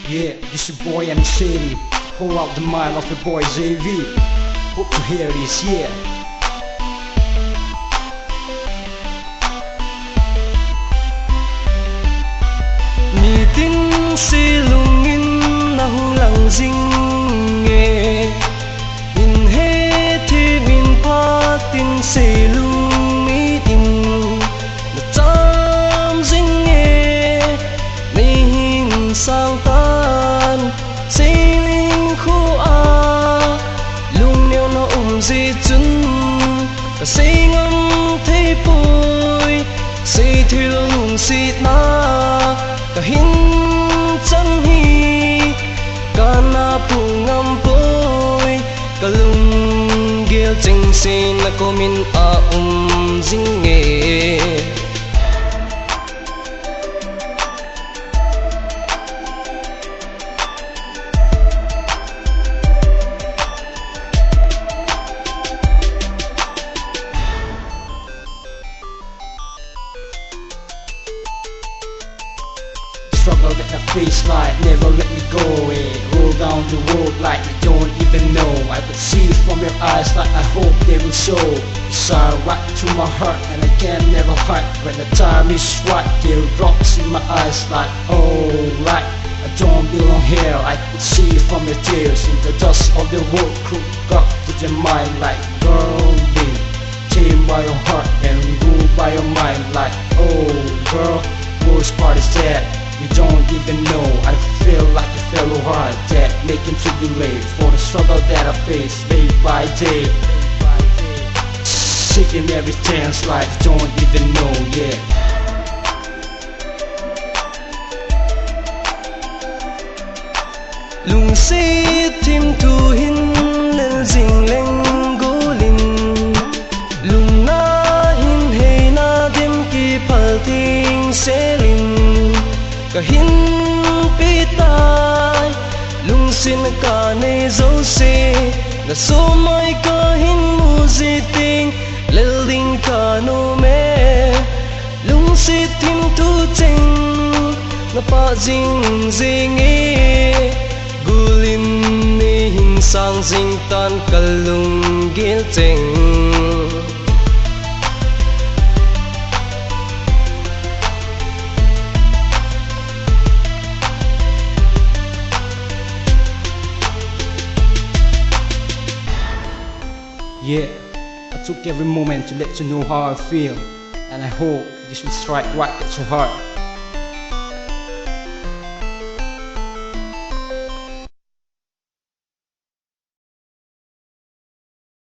Yeah, this your boy MC. Pull out the mind of your boy JV. Hope to hear this, yeah. Meeting silungin na hulang zinge Inhe timin patin silung meeting Na tam zinge Mihing sang tan Siling khu a Lung neo na di chun Kasi ngam thay bùi Say thi lung xịt na Kahin chân hi Kana pungam boy Kalung gil ching sin na komin a zinge Struggle that I face like never let me go Roll down the road like you don't even know I could see from your eyes like I hope they will show Desire right to my heart and I can never hide When the time is right, there rocks in my eyes like alright I don't belong here, I could see from your tears In the dust of the world, crook up with your mind like girl be Tamed by your heart and ruled by your mind like oh girl, worst part is that you don't even know. I feel like a fellow heart that making to be late for the struggle that I face day by day. Shaking every chance like don't even know, yeah. Lung si tim tu hin lên ding leng go lin Lung na hin hey na dim ki pal ting se lin Kahin pitay Lung sin ka ne zo se Na so mai kahin muziting Lel ding ka no me Lung si tim tu ching Na pa jing jing e Gulin ni hin sang jing tan kalung gil ching Yeah, I took every moment to let you know how I feel And I hope this will strike right at your heart